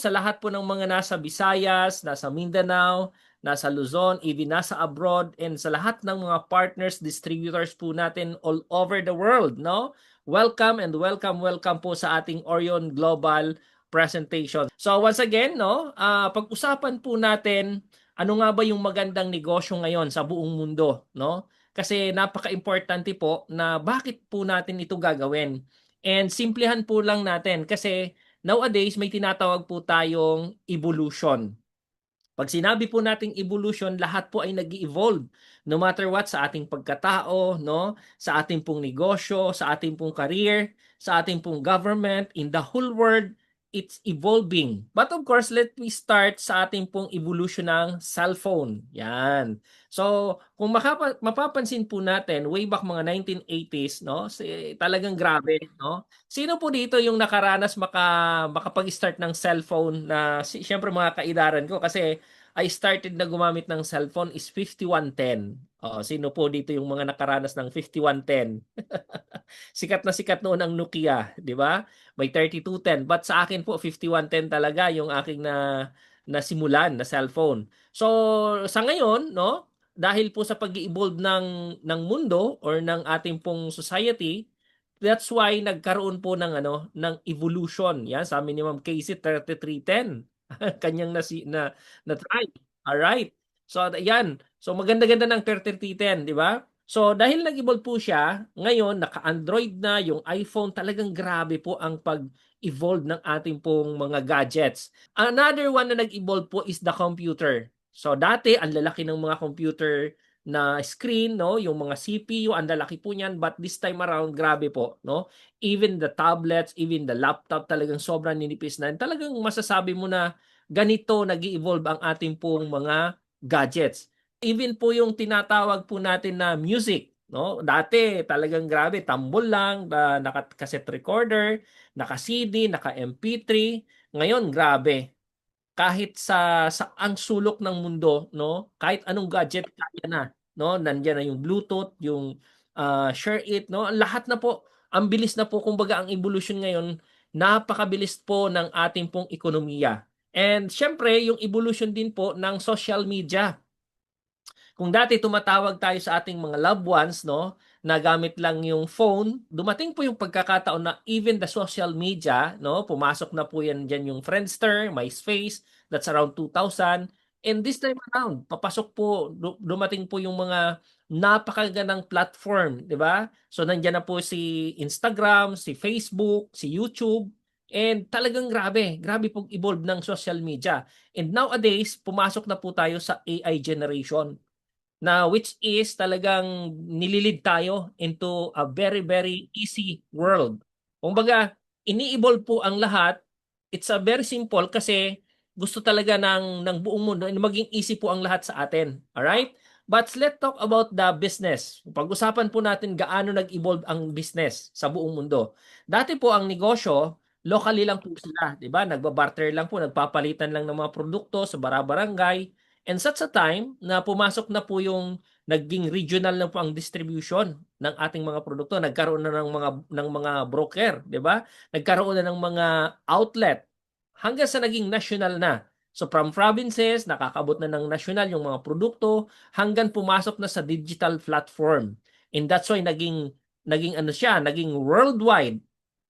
sa lahat po ng mga nasa Visayas, nasa Mindanao, nasa Luzon, even nasa abroad, and sa lahat ng mga partners, distributors po natin all over the world, no? Welcome and welcome po sa ating Orion Global presentation. So once again, no, pag-usapan po natin ano nga ba yung magandang negosyo ngayon sa buong mundo, no? Kasi napaka-importante po na bakit po natin ito gagawin. And simplihan po lang natin kasi nowadays may tinatawag po tayong evolution. Pag sinabi po nating evolution, lahat po ay nag-evolve no matter what sa ating pagkatao, no? Sa ating pong negosyo, sa ating pong career, sa ating pong government, in the whole world, it's evolving. But of course, let me start sa ating pong evolution ng cellphone. Yan. So, kung mapapansin po natin, way back mga 1980s, no? Talagang grabe, no? Sino po dito yung nakaranas makapag-start ng cellphone na siyempre mga kaidaran ko kasi I started na gumamit ng cellphone is 5110. Oh, sino po dito yung mga nakaranas ng 5110? Sikat na sikat noon ang Nokia, di ba? May 3210. But sa akin po 5110 talaga yung aking nasimulan na cellphone. So sa ngayon, no, dahil po sa pag-evolve ng mundo or ng ating pong society, that's why nagkaroon po ng evolution. Yan, sa amin ni Ma'am Casey 3310. Kanyang na try. All right. So yan. So maganda-ganda ng 3310, di ba? So dahil nag-evolve po siya, ngayon naka-Android na yung iPhone, talagang grabe po ang pag-evolve ng ating pong mga gadgets. Another one na nag-evolve po is the computer. So dati ang lalaki ng mga computer na screen, no, yung mga CPU, ang lalaki po niyan, but this time around grabe po, no? Even the tablets, even the laptop talagang sobrang ninipis na. Talagang masasabi mo na ganito nag-evolve ang ating pong mga gadgets. Even po yung tinatawag po natin na music, no? Dati talagang grabe, tambol lang, naka-cassette recorder, naka-CD, naka-MP3. Ngayon, grabe. Kahit sa ang sulok ng mundo, no? Kahit anong gadget kaya na, no? Nandiyan na yung Bluetooth, yung Share It, no? Lahat na po, ang bilis na po kumbaga ang evolution ngayon, napakabilis po ng ating pong ekonomiya. And syempre, yung evolution din po ng social media. Kung dati tumatawag tayo sa ating mga loved ones, no, na gamit lang yung phone, dumating po yung pagkakataon na even the social media, no, pumasok na po yan dyan yung Friendster, MySpace, that's around 2000. And this time around, papasok po, dumating po yung mga napakagandang platform, di ba? So nandiyan na po si Instagram, si Facebook, si YouTube, and talagang grabe, grabe pong evolve ng social media. And nowadays, pumasok na po tayo sa AI generation na which is talagang nililid tayo into a very, very easy world. Kumbaga, ini-evolve po ang lahat. It's a very simple kasi gusto talaga ng buong mundo na maging easy po ang lahat sa atin. Alright? But let's talk about the business. Pag-usapan po natin gaano nag-evolve ang business sa buong mundo. Dati po ang negosyo, locally lang po sila, 'di ba? Nagba-barter lang po, nagpapalitan lang ng mga produkto sa barangay. And such a time na pumasok na po yung naging regional na po ang distribution ng ating mga produkto. Nagkaroon na ng mga broker, 'di ba? Nagkaroon na ng mga outlet hanggang sa naging national na. So from provinces, nakakabot na ng national yung mga produkto hanggang pumasok na sa digital platform. And that's why naging ano siya, naging worldwide.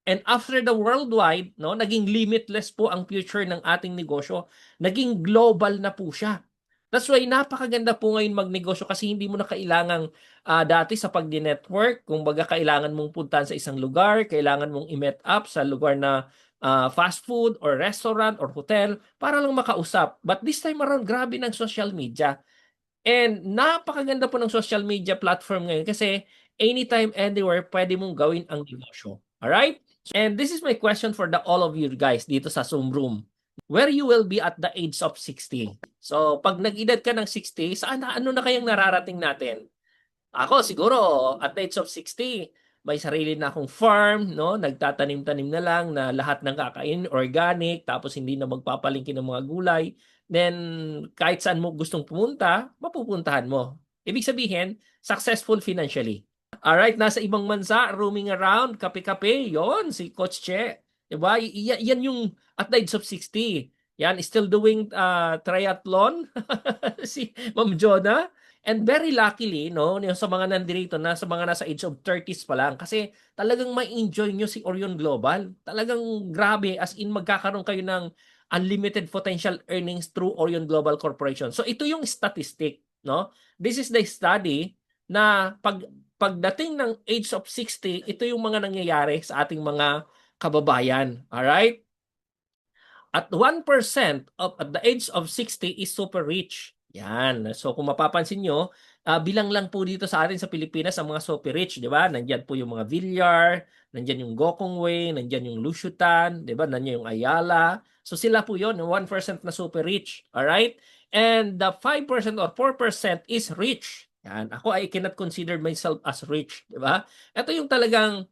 And after the worldwide, no, naging limitless po ang future ng ating negosyo. Naging global na po siya. That's why napakaganda po ngayon magnegosyo kasi hindi mo na kailangang dati sa pag-network, kung baga kailangan mong puntahan sa isang lugar, kailangan mong i-meet up sa lugar na fast food or restaurant or hotel para lang makausap. But this time around, grabe ng social media. And napakaganda po ng social media platform ngayon kasi anytime, anywhere, pwede mong gawin ang negosyo. Alright? And this is my question for all of you guys dito sa Zoom room. Where you will be at the age of 60? So, pag nag-edad ka ng 60, ano na kayang nararating natin? Ako siguro at the age of 60, may sarili na akong farm, no? Nagtatanim-tanim na lang na lahat ng kakain organic, tapos hindi na magpapalingki ng mga gulay. Then kahit saan mo gustong pumunta, mapupuntahan mo. Ibig sabihin, successful financially. Alright, nasa ibang bansa, roaming around, kape-kape, yon si Coach Che. Diba? Yan yung at the age of 60. Yan, still doing triathlon si Ma'am Jonah. And very luckily, no, yung sa mga nandirito na sa mga nasa age of 30s pa lang kasi talagang ma-enjoy nyo si Orion Global. Talagang grabe, as in magkakaroon kayo ng unlimited potential earnings through Orion Global Corporation. So ito yung statistic, no? This is the study na pagdating ng age of 60, ito yung mga nangyayari sa ating mga kababayan. All right? At 1% at the age of 60 is super rich. Yan. So kung mapapansin nyo, bilang lang po dito sa atin sa Pilipinas ang mga super rich, di ba? Nandyan po yung mga Villar, nandyan yung Gokong Wei, nandyan yung Lusutan, di ba? Nandyan yung Ayala. So sila po yon, yung 1% na super rich. Alright? And the 5% or 4% is rich. Yan. Ako, I cannot consider myself as rich, di ba? Ito yung talagang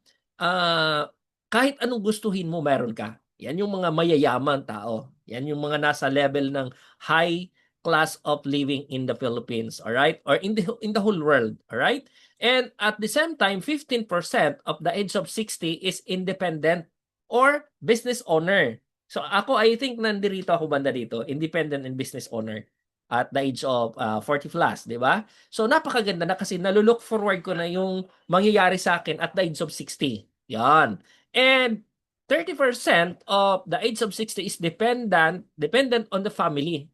kahit anong gustuhin mo, meron ka. Yan yung mga mayayaman tao. Yan yung mga nasa level ng high class of living in the Philippines, all right? Or in the whole world, all right? And at the same time, 15% of the age of 60 is independent or business owner. So ako, I think nandirito ako banda dito, independent and business owner at the age of 40 plus, di ba? So napakaganda na kasi nalulook forward ko na yung mangyayari sa akin at the age of 60. Yan. And 30% of the age of 60 is dependent on the family.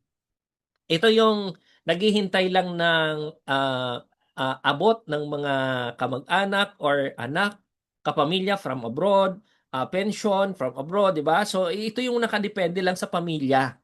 Ito yung naghihintay lang ng abot ng mga kamag-anak or anak, kapamilya from abroad, pension from abroad, di ba? So ito yung nakadepende lang sa pamilya.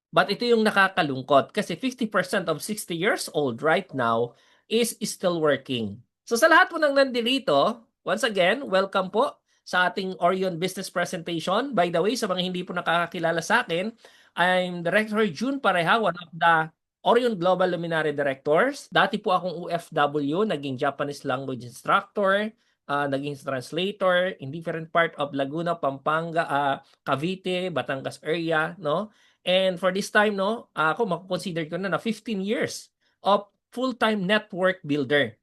But ito yung nakakalungkot kasi 50% of 60 years old right now is still working. So sa lahat po ng nandirito, once again, welcome po sa ating Orion Business Presentation. By the way, sa mga hindi po nakakakilala sa akin, I'm Director June Pareha, one of the Orion Global Luminary Directors. Dati po akong OFW, naging Japanese language instructor, naging translator in different part of Laguna, Pampanga, Cavite, Batangas area, no? And for this time, no, ako mako-consider ko na 15 years of full-time network builder.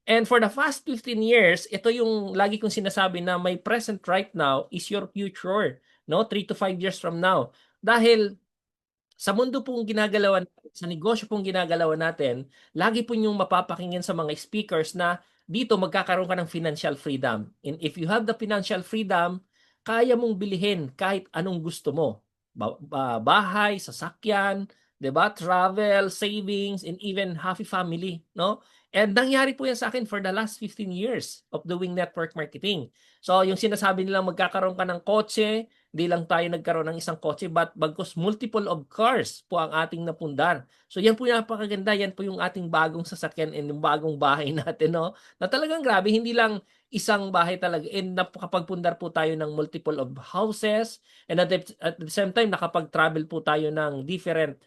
And for the past 15 years, ito yung lagi kong sinasabi na my present right now is your future, no? 3 to 5 years from now. Dahil sa mundo pong ginagalawan, sa negosyo pong ginagalawan natin, lagi po yung mapapakinggan sa mga speakers na dito magkakaroon ka ng financial freedom. And if you have the financial freedom, kaya mong bilihin kahit anong gusto mo. Bahay, sasakyan, 'di ba? Travel, savings, and even happy family, no? And nangyari po yan sa akin for the last 15 years of doing network marketing. So, yung sinasabi nilang magkakaroon ka ng kotse, hindi lang tayo nagkaroon ng isang kotse, but bagkus multiple of cars po ang ating napundar. So, yan po yung napakaganda. Yan po yung ating bagong sasakyan and yung bagong bahay natin, no? Na talagang grabe, hindi lang isang bahay talaga. And nakapagpundar po tayo ng multiple of houses. And at the same time, nakapag-travel po tayo ng different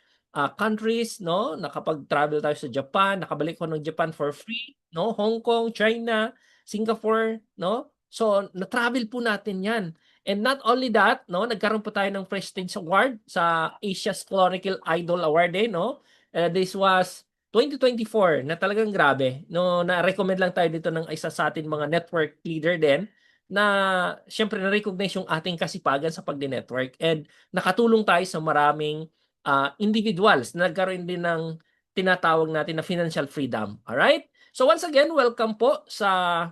countries, no? Nakapag-travel tayo sa Japan, nakabalik ko ng Japan for free, no? Hong Kong, China, Singapore, no? So, na-travel po natin 'yan. And not only that, no, nagkaroon po tayo ng Prestige Award sa Asia's Chronicle Idol Award no? This was 2024 na talagang grabe. No, na-recommend lang tayo dito ng isa sa atin mga network leader din na syempre na-recognize yung ating kasipagan sa pagdi-network and nakatulong tayo sa maraming individuals na nagkaroon din ng tinatawag natin na financial freedom. Alright? So once again, welcome po sa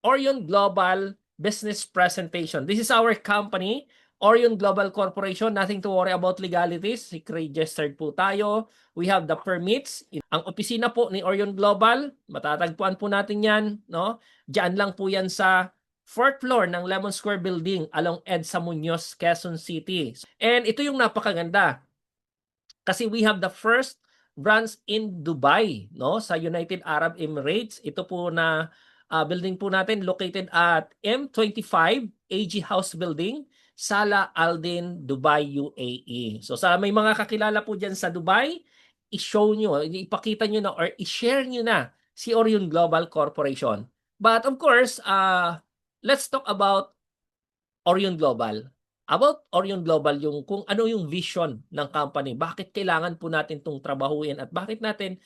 Orion Global Business Presentation. This is our company, Orion Global Corporation. Nothing to worry about legalities. Registered po tayo. We have the permits. Ang opisina po ni Orion Global, matatagpuan po natin yan. No? Diyan lang po yan sa 4th floor ng Lemon Square Building along EDSA Muñoz, Quezon City. And ito yung napakaganda. Kasi we have the first branch in Dubai, no? Sa United Arab Emirates. Ito po na building po natin located at M25 AG House Building, Sala Aldin, Dubai, UAE. So sa may mga kakilala po dyan sa Dubai, i-show nyo, ipakita nyo na or i-share nyo na si Orion Global Corporation. But of course, let's talk about Orion Global. About Orion Global, yung kung ano yung vision ng company, bakit kailangan po natin itong trabahuin at bakit natin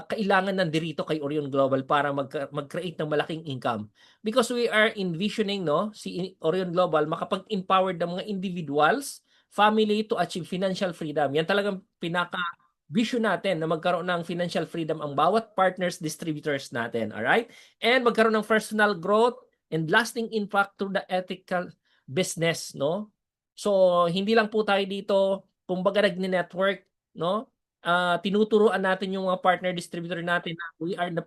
kailangan nandirito kay Orion Global para mag-create ng malaking income. Because we are envisioning, no, si Orion Global makapag-empower ng mga individuals, family to achieve financial freedom. Yan talagang vision natin na magkaroon ng financial freedom ang bawat partners, distributors natin. Alright? And magkaroon ng personal growth and lasting impact to the ethical business, no? So, hindi lang po tayo dito, kumbaga nag-network, no? Tinuturuan natin yung mga partner distributor natin na we are the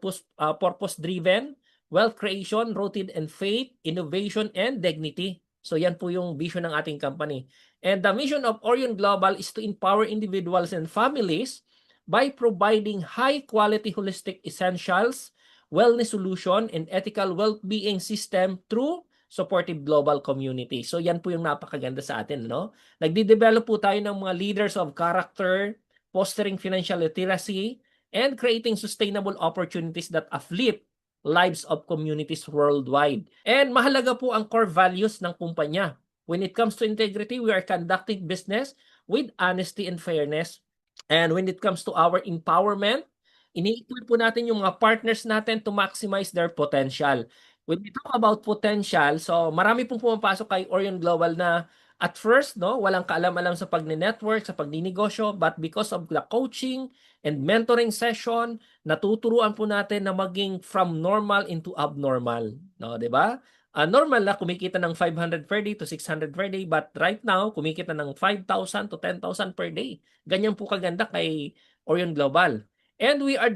purpose-driven, wealth creation, rooted in faith, innovation, and dignity. So, yan po yung vision ng ating company. And the mission of Orion Global is to empower individuals and families by providing high-quality holistic essentials, wellness solution, and ethical well-being system through supportive global community. So yan po yung napakaganda sa atin, no? Nagde-develop po tayo ng mga leaders of character, fostering financial literacy, and creating sustainable opportunities that uplift lives of communities worldwide. And mahalaga po ang core values ng kumpanya. When it comes to integrity, we are conducting business with honesty and fairness. And when it comes to our empowerment, ini-equip po natin yung mga partners natin to maximize their potential. When we talk about potential, so marami pong pumapasok kay Orion Global na at first, no, walang kaalam-alam sa pagne-network, sa pagninegosyo, but because of the coaching and mentoring session, natuturuan po natin na maging from normal into abnormal, no, 'di ba? Normal na kumikita ng 500 per day to 600 per day, but right now kumikita ng 5,000 to 10,000 per day. Ganyan po kaganda kay Orion Global. And we are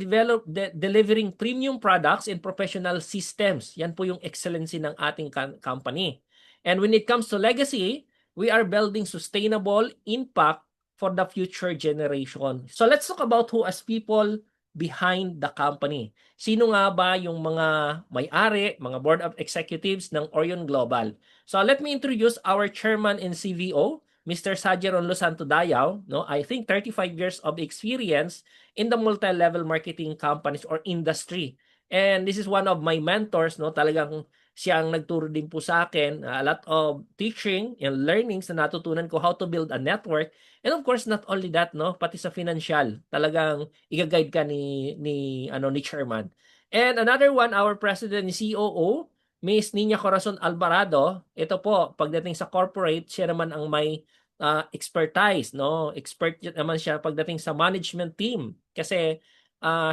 delivering premium products and professional systems. Yan po yung excellency ng ating company. And when it comes to legacy, we are building sustainable impact for the future generation. So let's talk about who as people behind the company. Sino nga ba yung mga may-ari, mga board of executives ng Orion Global? So let me introduce our chairman and CVO, Mr. Sajeron Losanto Dayao. No, I think 35 years of experience in the multi-level marketing companies or industry. And this is one of my mentors, no, talagang siya ang nagturo din po sa akin a lot of teaching and learnings na natutunan ko how to build a network. And of course, not only that, no, pati sa financial, talagang i-guide ka ni chairman. And another one, our president and COO, Miss Nina Corazon Alvarado. Ito po, pagdating sa corporate, siya naman ang may expertise, no? Expert naman siya pagdating sa management team kasi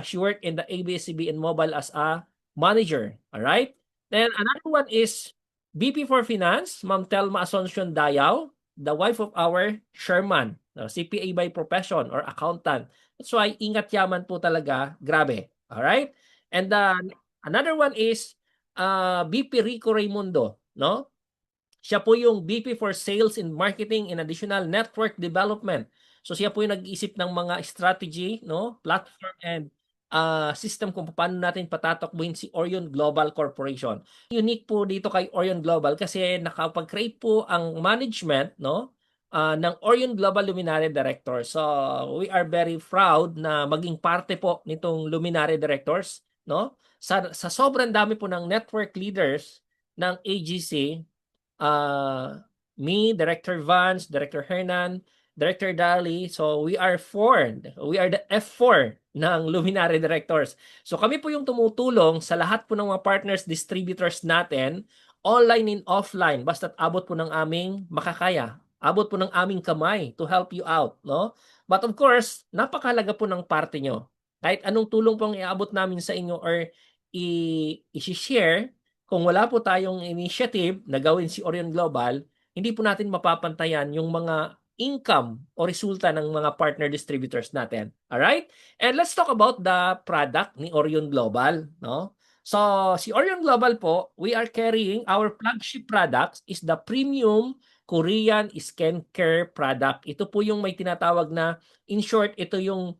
she worked in the ABS-CBN Mobile as a manager. All right? Then another one is VP for Finance, Ma'am Telma Asuncion Dayao, the wife of our chairman, CPA by profession or accountant. That's why ingat yaman po talaga, grabe. All right? And another one is VP Rico Raimundo, no? Siya po yung VP for Sales and Marketing and Additional Network Development. So siya po yung nag-iisip ng mga strategy, no, platform and system kung paano natin patatakbuhin si Orion Global Corporation. Unique po dito kay Orion Global kasi nakapag-create po ang management, no, ng Orion Global Luminary Directors. So we are very proud na maging parte po nitong Luminary Directors, no? Sa sobrang dami po ng network leaders ng AGC, me, Director Vance, Director Hernan, Director Dali. So we are four. We are the F4 ng Luminary Directors. So kami po yung tumutulong sa lahat po ng mga partners, distributors natin, online and offline, basta't abot po ng aming makakaya. Abot po ng aming kamay to help you out, no? But of course, napakahalaga po ng parte nyo. Kahit anong tulong pong iabot namin sa inyo or i-share, kung wala po tayong initiative na gawin si Orion Global, hindi po natin mapapantayan yung mga income o resulta ng mga partner distributors natin. Alright? And let's talk about the product ni Orion Global, no? So, si Orion Global po, we are carrying our flagship products is the premium Korean skincare product. Ito po yung may tinatawag na, in short, ito yung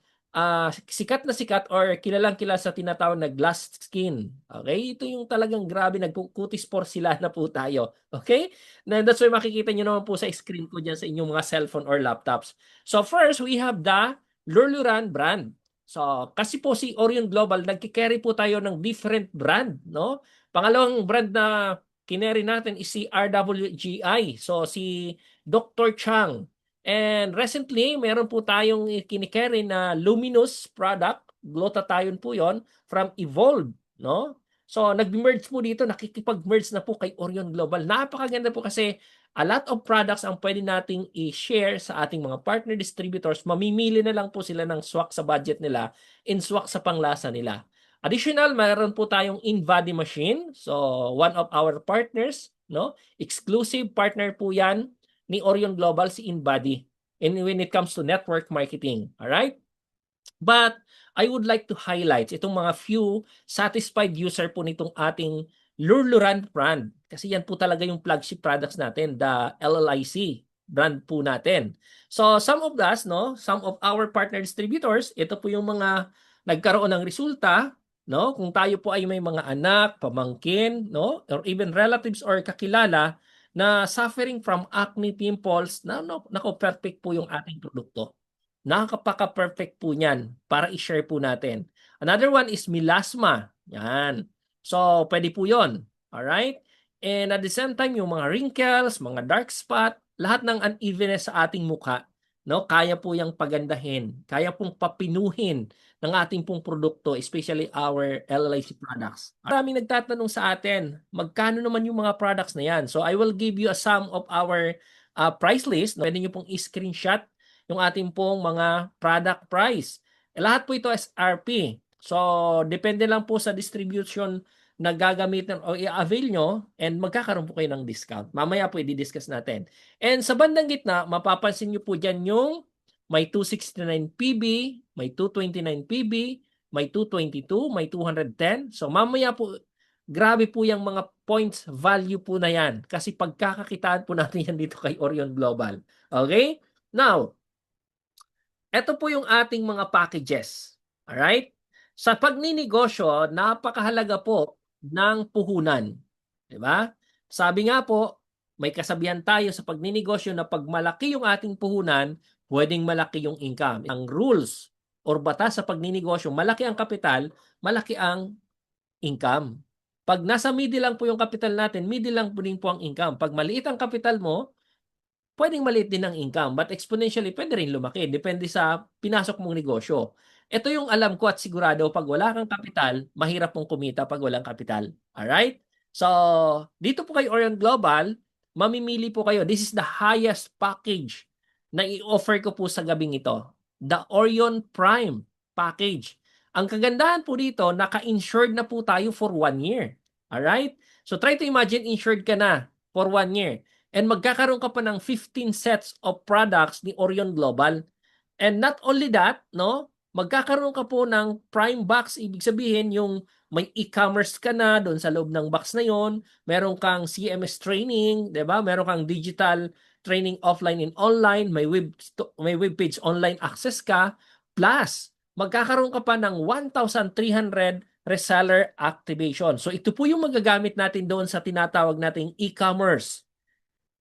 sikat na sikat or kilalang kilala sa tinatawag na glass skin. Okay? Ito yung talagang grabe, nagkukutis porcelain na po tayo. Okay? And that's why makikita nyo naman po sa screen ko dyan sa inyong mga cellphone or laptops. So first, we have the Luluran brand. So, kasi po si Orion Global, nagkikerry po tayo ng different brand, no? Pangalawang brand na kineri natin is si RWGI. So, si Dr. Chang. And recently, meron po tayong kinikerry na luminous product, glutathione po yon from Evolve, no? So, nag-merge po dito, nakikipag-merge na po kay Orion Global. Napakaganda po kasi A lot of products ang pwede nating i-share sa ating mga partner distributors. Mamimili na lang po sila ng swak sa budget nila in swak sa panglasa nila. Additional, mayroon po tayong InBody machine. So, one of our partners, no? Exclusive partner po yan ni Orion Global, si InBody. And when it comes to network marketing, all right? But I would like to highlight itong mga few satisfied user po nitong ating Luluran brand. Kasi yan po talaga yung flagship products natin, the LLIC brand po natin. So some of us, no, some of our partner distributors, ito po yung mga nagkaroon ng resulta, no? Kung tayo po ay may mga anak, pamangkin, no, or even relatives or kakilala na suffering from acne, pimples, nako perfect po yung ating produkto. Nakakapaka-perfect po niyan para i-share po natin. Another one is melasma. Yan. So, pwede po yun. Alright? And at the same time, yung mga wrinkles, mga dark spot, lahat ng unevenness sa ating mukha, no, kaya po yung pagandahin. Kaya pong papinuhin ng ating pong produkto, especially our LLIC products. Maraming nagtatanong sa atin, magkano naman yung mga products na yan? So, I will give you a sum of our price list. Pwede nyo pong i-screenshot yung ating pong mga product price. Lahat po ito SRP. So, depende lang po sa distribution na gagamitin o i-avail nyo and magkakaroon po kayo ng discount. Mamaya po i-discuss natin. And sa bandang gitna, mapapansin nyo po dyan yung may 269 PB, may 229 PB, may 222, may 210. So, mamaya po, grabe po yung mga points value po na yan. Kasi pagkakakitaan po natin yan dito kay Orion Global. Okay? Now, ito po yung ating mga packages. Alright? Sa pagninegosyo, napakahalaga po ng puhunan. Diba? Sabi nga po, may kasabihan tayo sa pagninegosyo na pag malaki yung ating puhunan, pwedeng malaki yung income. Ang rules or batas sa pagninegosyo, malaki ang kapital, malaki ang income. Pag nasa middle lang po yung kapital natin, middle lang po din po ang income. Pag maliit ang kapital mo, pwedeng maliit din ang income, but exponentially pwede rin lumaki. Depende sa pinasok mong negosyo. Ito yung alam ko at sigurado, pag wala kang kapital, mahirap mong kumita pag walang kapital. Alright? So, dito po kay Orion Global, mamimili po kayo. This is the highest package na i-offer ko po sa gabing ito. The Orion Prime package. Ang kagandahan po dito, naka-insured na po tayo for 1 year. Alright? So, try to imagine insured ka na for 1 year. And magkakaroon ka pa ng 15 sets of products ni Orion Global. And not only that, no, magkakaroon ka po ng Prime Box. Ibig sabihin, yung may e-commerce ka na doon sa loob ng box na yon. Meron kang CMS training, di ba? Meron kang digital training offline and online. May web page online access ka. Plus, magkakaroon ka pa ng 1,300 reseller activation. So, ito po yung magagamit natin doon sa tinatawag nating e-commerce.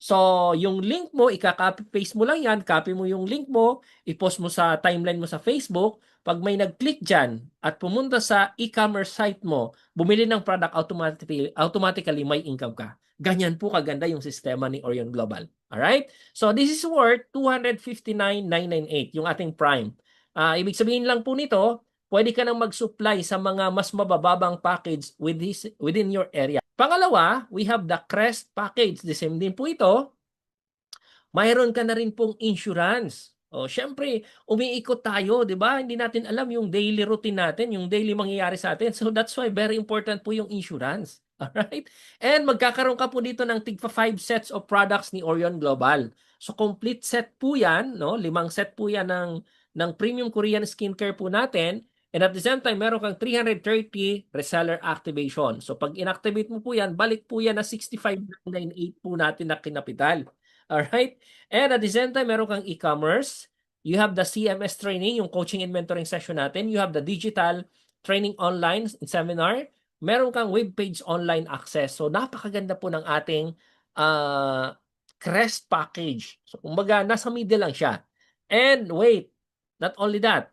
So, yung link mo, ika-copy-paste mo lang yan, copy mo yung link mo, i-post mo sa timeline mo sa Facebook. Pag may nag-click dyan at pumunta sa e-commerce site mo, bumili ng product automatically may income ka. Ganyan po kaganda yung sistema ni Orion Global. Alright? So, this is worth 259,998, yung ating Prime. Ibig sabihin lang po nito, pwede ka nang mag-supply sa mga mas mabababang package within your area. Pangalawa, we have the Crest package. The same din po ito. Mayroon ka na rin pong insurance. O, syempre, umiikot tayo, di ba? Hindi natin alam yung daily routine natin, yung daily mangyayari sa atin. So that's why very important po yung insurance. Alright? And magkakaroon ka po dito ng tigpa 5 sets of products ni Orion Global. So complete set po yan, no? 5 set po yan ng premium Korean skincare po natin. And at the same time, meron kang 330 reseller activation. So pag inactivate mo po yan, balik po yan na 65,998 po natin na kinapital. Alright? And at the same time, meron kang e-commerce. You have the CMS training, yung coaching and mentoring session natin. You have the digital training online seminar. Meron kang web page online access. So napakaganda po ng ating Crest package. So kumbaga, nasa middle lang siya. And wait, not only that,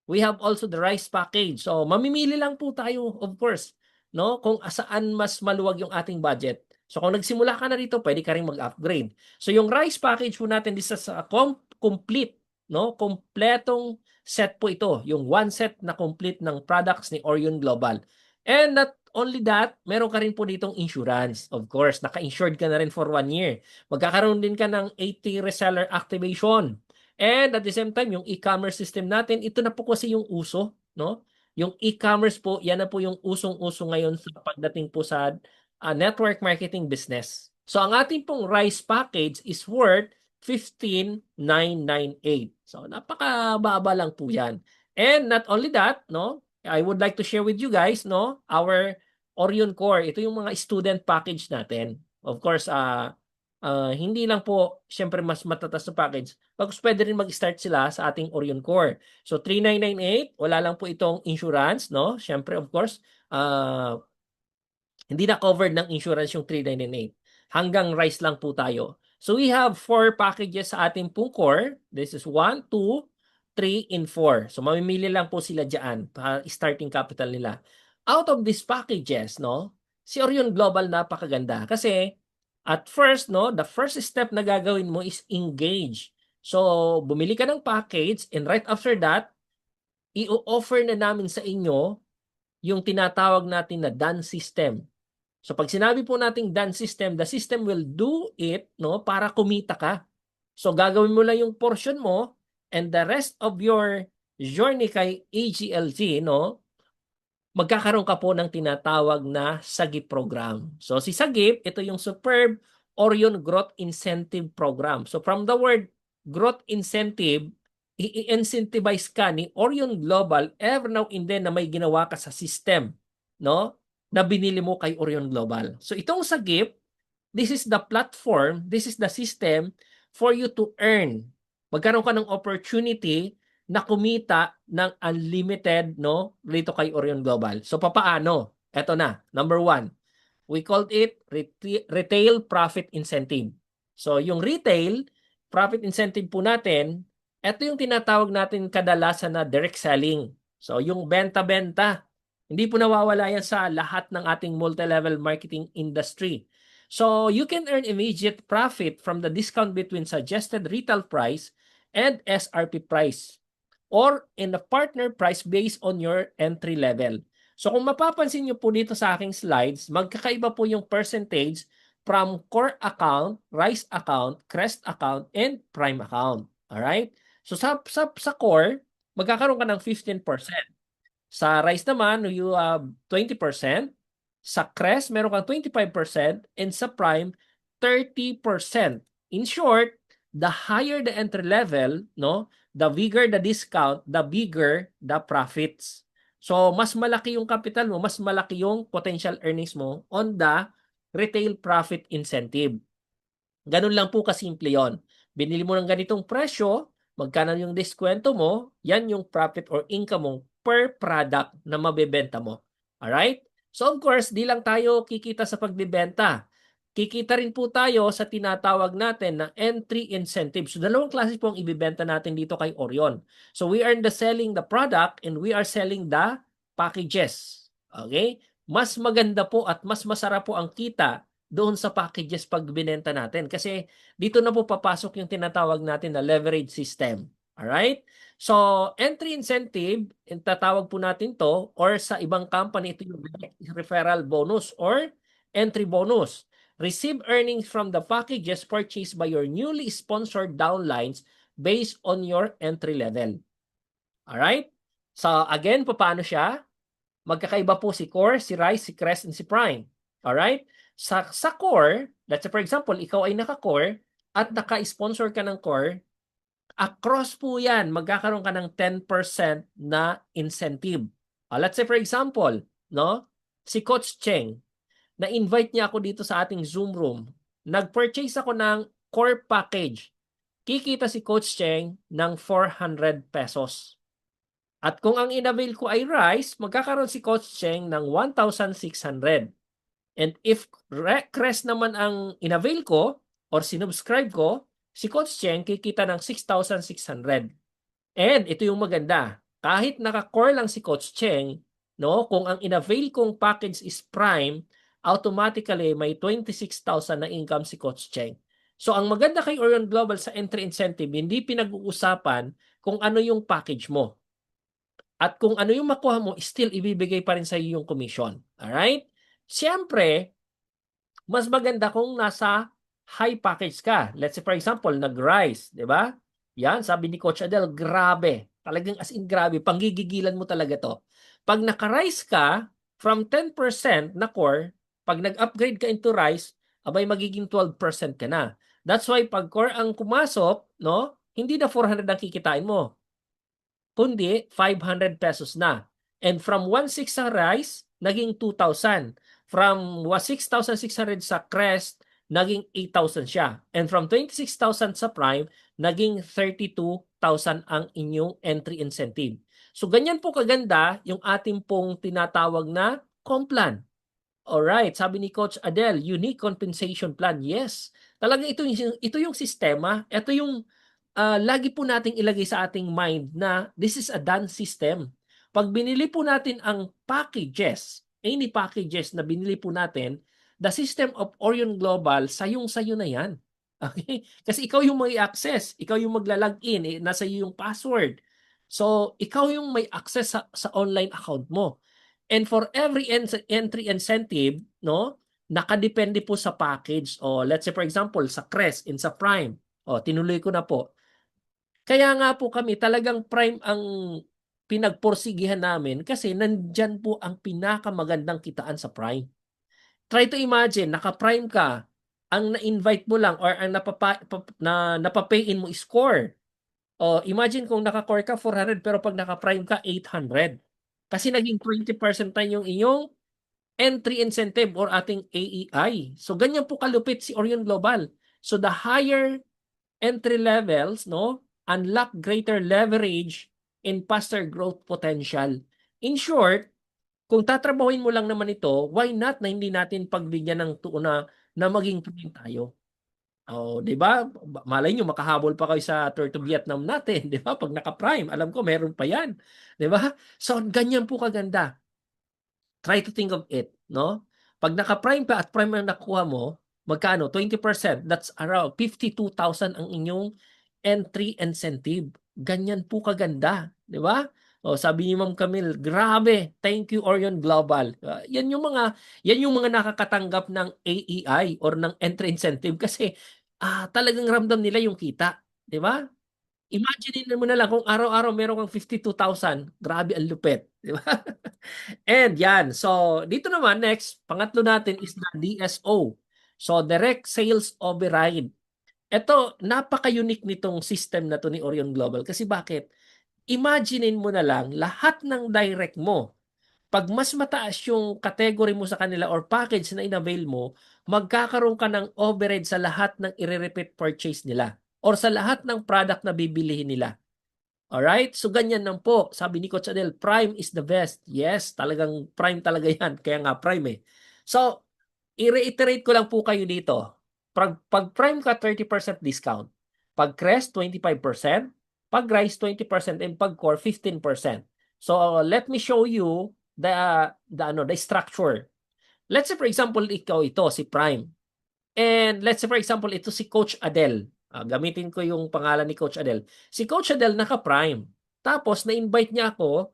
we have also the rice package. So, mamimili lang po tayo, of course, no? Kung saan mas maluwag yung ating budget. So, kung nagsimula ka na rito, pwede ka rin mag-upgrade. So, yung rice package po natin, this is a complete, no? Kompletong set po ito. Yung one set na complete ng products ni Orion Global. And not only that, meron ka rin po ditong insurance. Of course, naka-insured ka na rin for 1 year. Magkakaroon din ka ng 80 reseller activation. And at the same time, yung e-commerce system natin, ito na po kasi yung uso, no? Yung e-commerce po, yan na po yung usong-uso ngayon sa pagdating po sa network marketing business. So ang ating pong Rise package is worth 15,998. So napakababa lang po yan. And not only that, no, I would like to share with you guys, no, our Orion Core. Ito yung mga student package natin. Of course, hindi lang po, syempre mas matatas na package. Tapos pwede rin mag-start sila sa ating Orion Core. So 3,998, wala lang po itong insurance, no? Syempre, of course, hindi na covered ng insurance yung 3,998. Hanggang Rise lang po tayo. So we have 4 packages sa ating pong core. This is 1, 2, 3, and 4. So mamimili lang po sila dyan para starting capital nila. Out of these packages, no, si Orion Global napakaganda. Kasi at first, no, the first step na gagawin mo is engage. So bumili ka ng package and right after that, i-offer na namin sa inyo yung tinatawag natin na done system. So pag sinabi po nating done system, the system will do it, no, para kumita ka. So gagawin mo lang yung portion mo and the rest of your journey kay AGLG, no, magkakaroon ka po ng tinatawag na SAGIP program. So si SAGIP, ito yung Superb Orion Growth Incentive Program. So from the word growth incentive, i-incentivize ka ni Orion Global every now and then na may ginawa ka sa system, no, na binili mo kay Orion Global. So itong SAGIP, this is the platform, this is the system for you to earn. Magkaroon ka ng opportunity na kumita ng unlimited, no, dito kay Orion Global. So papaano? Ito na, number 1. We called it retail profit incentive. So yung retail profit incentive po natin, ito yung tinatawag natin kadalasan na direct selling. So yung benta-benta, hindi po nawawala yan sa lahat ng ating multi-level marketing industry. So you can earn immediate profit from the discount between suggested retail price and SRP price or in the partner price based on your entry level. So kung mapapansin nyo po dito sa aking slides, magkakaiba po yung percentage from core account, Rise account, Crest account, and Prime account. Alright? So sa core, magkakaroon ka ng 15%. Sa Rise naman, you have 20%. Sa Crest, meron kang 25%. And sa Prime, 30%. In short, the higher the entry level, no, the bigger the discount, the bigger the profits. So, mas malaki yung capital mo, mas malaki yung potential earnings mo on the retail profit incentive. Ganun lang po kasimple yon. Binili mo ng ganitong presyo, magkano yung diskwento mo, yan yung profit or income mo per product na mabebenta mo. Alright? So of course, di lang tayo kikita sa pagbibenta. Kikita rin po tayo sa tinatawag natin na entry incentive. So dalawang klase po ang ibibenta natin dito kay Orion. So we are selling the product and we are selling the packages. Okay? Mas maganda po at mas masarap po ang kita doon sa packages pag binenta natin. Kasi dito na po papasok yung tinatawag natin na leverage system. Alright? So, entry incentive, tatawag po natin to, or sa ibang company, ito yung referral bonus or entry bonus. Receive earnings from the packages purchased by your newly sponsored downlines based on your entry level. Alright? So, again, paano siya? Magkakaiba po si Core, si Rise, si Crest, and si Prime. Alright? Sa Core, let's say for example, ikaw ay naka-Core at naka-sponsor ka ng Core, across po yan, magkakaroon ka ng 10% na incentive. Let's say for example, no, si Coach Cheng, na-invite niya ako dito sa ating Zoom room. Nag-purchase ako ng core package. Kikita si Coach Cheng ng 400 pesos. At kung ang inavail ko ay Rise, magkakaroon si Coach Cheng ng 1,600. And if Crest naman ang inavail ko or sinubscribe ko, si Coach Cheng kikita ng 6,600. And ito yung maganda. Kahit naka-core lang si Coach Cheng, no, kung ang inavail kong package is Prime, automatically may 26,000 na income si Coach Cheng. So ang maganda kay Orion Global sa entry incentive, hindi pinag-uusapan kung ano yung package mo. At kung ano yung makuha mo, still ibibigay pa rin sa iyo yung commission. Alright? Siyempre, mas maganda kung nasa high package ka. Let's say for example, nag-rise, di ba? Yan, sabi ni Coach Adel, grabe. Talagang as in grabe, panggigigilan mo talaga to. Pag naka-rise ka, from 10% na core, pag nag-upgrade ka into rise, abay magiging 12% ka na. That's why pag core ang pumasok, no, hindi na 400 ang kikitain mo, kundi 500 pesos na. And from 1,600 sa rice, naging 2,000. From 6,600 sa crest, naging 8,000 siya. And from 26,000 sa prime, naging 32,000 ang inyong entry incentive. So ganyan po kaganda yung ating pong tinatawag na complan. Alright, sabi ni Coach Adel, unique compensation plan. Yes, talaga ito yung sistema. Ito yung lagi po nating ilagay sa ating mind na this is a done system. Pag binili po natin ang packages, any packages na binili po natin, the system of Orion Global, sayong-sayo na yan. Okay? Kasi ikaw yung may access, ikaw yung magla-login, nasa iyo yung password. So, ikaw yung may access sa online account mo. And for every entry incentive, no, nakadepende po sa package. O let's say for example, sa Crest and sa Prime. O, tinuloy ko na po. Kaya nga po kami talagang Prime ang pinagporsigihan namin kasi nandyan po ang pinakamagandang kitaan sa Prime. Try to imagine, naka-Prime ka, ang na-invite mo lang or ang napapay-in mo score. O, imagine kung naka-core ka 400 pero pag naka-Prime ka 800. Kasi naging 20% na yung inyong entry incentive or ating AEI. So ganyan po kalupit si Orion Global. So the higher entry levels, no, unlock greater leverage and faster growth potential. In short, kung tatrabahuin mo lang naman ito, why not na hindi natin pagbigyan ng tuon na maging prime tayo? Oh, 'di ba? Malay nyo makahabol pa kayo sa Tour to Vietnam natin, 'di ba? Pag naka-prime, alam ko meron pa 'yan, 'di ba? So ganyan po kaganda. Try to think of it, no? Pag naka-prime ka at prime ang nakuha mo, magkano? 20%. That's around 52,000 ang inyong entry incentive. Ganyan po kaganda, di ba? O sabi ni Ma'am Camille, grabe, thank you Orion Global. Yan yung mga nakakatanggap ng AEI or ng entry incentive kasi talagang ramdam nila yung kita, di ba? Imagine mo na lang kung araw-araw meron kang 52,000, grabe ang lupit, di ba? And yan. So, dito naman next, pangatlo natin is the DSO. So, Direct Sales Override. Ito, napaka-unique nitong system na to ni Orion Global. Kasi bakit? Imaginein mo na lang, lahat ng direct mo, pag mas mataas yung category mo sa kanila or package na inavail mo, magkakaroon ka ng override sa lahat ng i-repeat purchase nila or sa lahat ng product na bibilihin nila. Alright? So ganyan lang po. Sabi ni Coach Adel, Prime is the best. Yes, talagang Prime talaga yan. Kaya nga Prime eh. So, i-reiterate ko lang po kayo dito. Pag Prime ka, 30% discount. Pag Crest, 25%. Pag Rise, 20%. And pag Core, 15%. So, let me show you the structure. Let's say for example, ikaw ito, si Prime. And let's say for example, ito si Coach Adel. Gamitin ko yung pangalan ni Coach Adel. Si Coach Adel naka-prime. Tapos na-invite niya ako,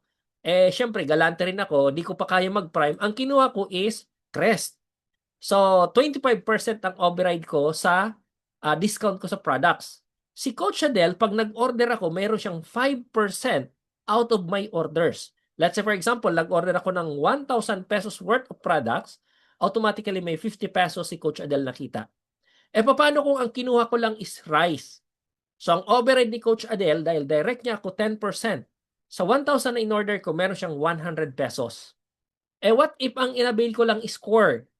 syempre galante rin ako, di ko pa kaya mag-prime. Ang kinuha ko is Crest. So 25% ang override ko sa discount ko sa products. Si Coach Adel, pag nag-order ako, mayroon siyang 5% out of my orders. Let's say for example, nag-order ako ng 1,000 pesos worth of products, automatically may 50 pesos si Coach Adel nakita. Paano kung ang kinuha ko lang is rice? So ang override ni Coach Adel, dahil direct niya ako 10%, sa 1,000 na in-order ko, meron siyang 100 pesos. What if ang inabail ko lang is core?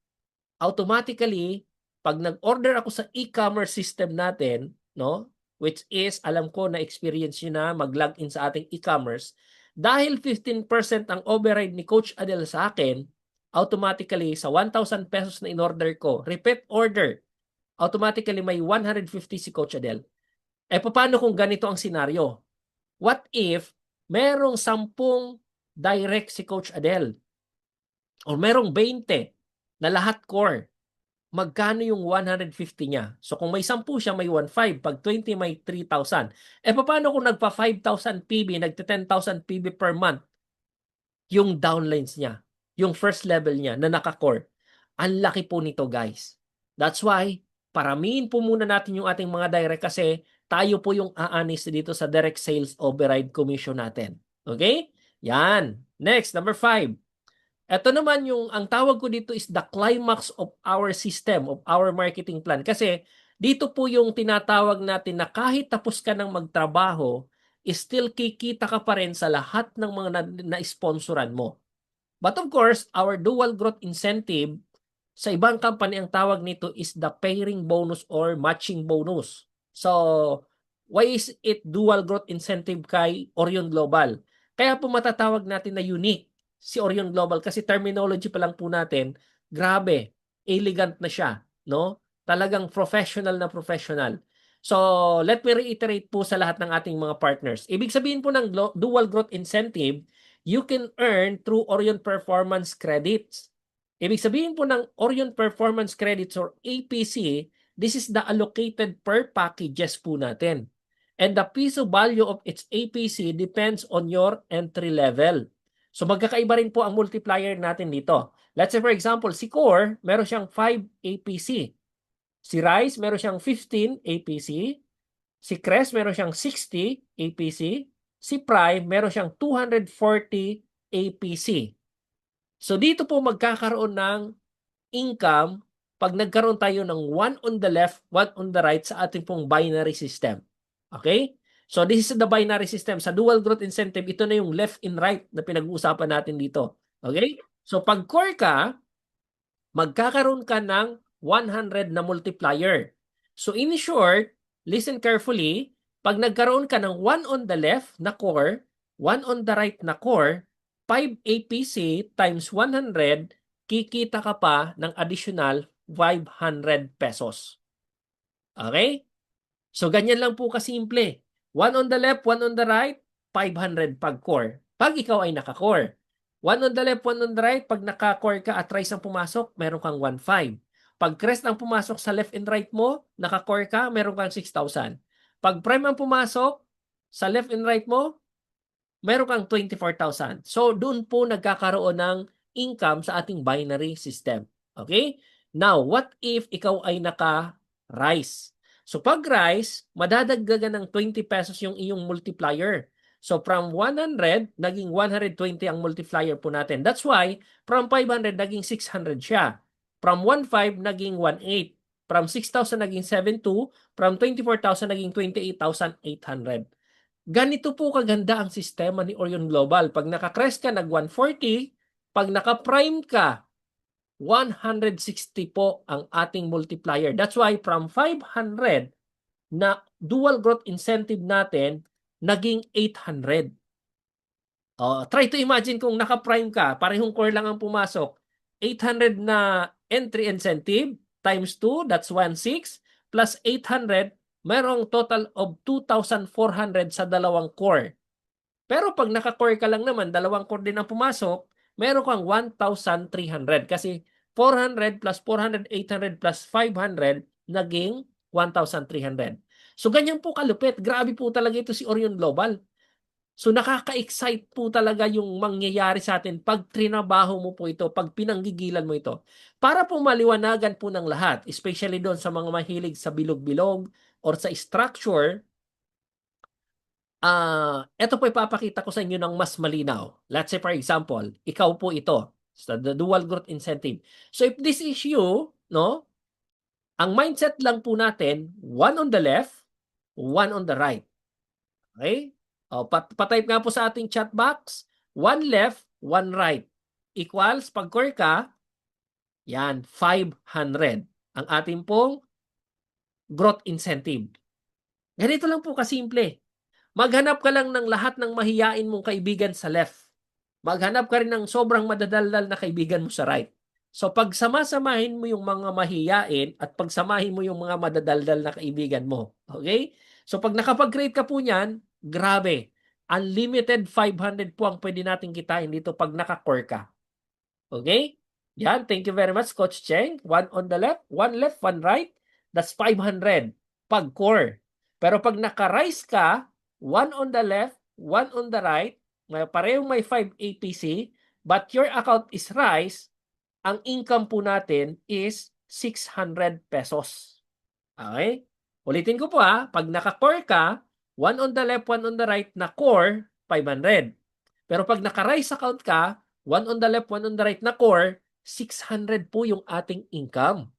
Automatically, pag nag-order ako sa e-commerce system natin, no, which is, alam ko na experience nyo na mag-login sa ating e-commerce, dahil 15% ang override ni Coach Adel sa akin, automatically sa 1,000 pesos na in-order ko, repeat order, automatically may 150 si Coach Adel. Paano kung ganito ang senaryo? What if merong 10 direct si Coach Adel? O merong 20 na lahat core? Magkano yung 150 niya? So kung may 10 siya, may 1.5. Pag 20, may 3,000. Paano kung nagpa 5,000 PB, nagta 10,000 PB per month? yung downlines niya, yung first level niya na naka-core. Ang laki po nito, guys. That's why, paramihin po muna natin yung ating mga direct kasi tayo po yung aanis dito sa direct sales override commission natin. Okay? Yan. Next, number 5. Ito naman yung, ang tawag ko dito is the climax of our system, of our marketing plan. Kasi dito po yung tinatawag natin na kahit tapos ka ng magtrabaho, still kikita ka pa rin sa lahat ng mga na-sponsoran mo. But of course, our dual growth incentive, sa ibang company ang tawag nito is the pairing bonus or matching bonus. So, why is it dual growth incentive kay Orion Global? Kaya po matatawag natin na unique si Orion Global kasi terminology pa lang po natin, grabe, elegant na siya, no? Talagang professional na professional. So, let me reiterate po sa lahat ng ating mga partners. Ibig sabihin po ng dual growth incentive, you can earn through Orion Performance Credits. Ibig sabihin po ng Orion Performance Credits or APC, this is the allocated per packages po natin. And the piso value of its APC depends on your entry level. So magkakaiba rin po ang multiplier natin dito. Let's say for example, si Core, meron siyang 5 APC. Si Rise, meron siyang 15 APC. Si Crest, meron siyang 60 APC. Si Prime, meron siyang 240 APC. So dito po magkakaroon ng income pag nagkaroon tayo ng one on the left, one on the right sa ating pong binary system. Okay? So this is the binary system. Sa dual growth incentive, ito na yung left and right na pinag-uusapan natin dito. Okay? So pag core ka, magkakaroon ka ng 100 na multiplier. So in short, listen carefully, pag nagkaroon ka ng 1 on the left na core, 1 on the right na core, 5 APC times 100, kikita ka pa ng additional 500 pesos. Okay? So ganyan lang po kasimple. 1 on the left, 1 on the right, 500 pag core. Pag ikaw ay naka-core. 1 on the left, 1 on the right, pag naka-core ka at rise ang pumasok, meron kang 1.5. Pag crest ang pumasok sa left and right mo, naka-core ka, meron kang 6,000. Pag prime ang pumasok sa left and right mo, meron kang 24,000. So doon po nagkakaroon ng income sa ating binary system. Okay? Now, what if ikaw ay naka-rise? So pag rise, madadagdagan ng 20 pesos yung iyong multiplier. So from 100, naging 120 ang multiplier po natin. That's why, from 500, naging 600 siya. From 1.5, naging 1.8. From 6,000, naging 7.2. From 24,000, naging 28,800. Ganito po kaganda ang sistema ni Orion Global. Pag naka-crest ka, nag-140. Pag naka-prime ka, 160 po ang ating multiplier. That's why from 500 na dual growth incentive natin, naging 800. Try to imagine kung naka-prime ka, parehong core lang ang pumasok. 800 na entry incentive times 2, that's 1.6, plus 800, mayroong total of 2,400 sa dalawang core. Pero pag naka-core ka lang naman, dalawang core din ang pumasok, meron kang 1,300 kasi 400 plus 400, 800 plus 500, naging 1,300. So ganyan po kalupit. Grabe po talaga ito si Orion Global. So nakaka-excite po talaga yung mangyayari sa atin pag trinabaho mo po ito, pag pinanggigilan mo ito. Para po maliwanagan po ng lahat, especially doon sa mga mahilig sa bilog-bilog or sa structure, ito po ipapakita ko sa inyo ng mas malinaw. Let's say for example, ikaw po ito, sa the dual growth incentive. So if this is you, no? Ang mindset lang po natin, one on the left, one on the right. Okay? Patype nga po sa ating chat box, one left, one right. Equals, pag core ka, yan, 500. Ang ating pong growth incentive. Ganito lang po kasimple. Maghanap ka lang ng lahat ng mahiyain mong kaibigan sa left. Maghanap ka rin ng sobrang madadaldal na kaibigan mo sa right. So pag sama-samahin mo yung mga mahiyain at pagsamahin mo yung mga madadaldal na kaibigan mo. Okay? So pag nakapag-create ka po niyan, grabe. Unlimited 500 po ang pwede natin kitain dito pag naka-core ka. Okay? Yan. Thank you very much, Coach Cheng. One on the left, one right. That's 500 pag core. Pero pag naka-rise ka, one on the left, one on the right, parehong may 5 APC, but your account is rice, ang income po natin is 600 pesos. Okay? Ulitin ko po pag naka-core ka, one on the left, one on the right, na core, 500. Pero pag naka-rice account ka, one on the left, one on the right na core, 600 po yung ating income.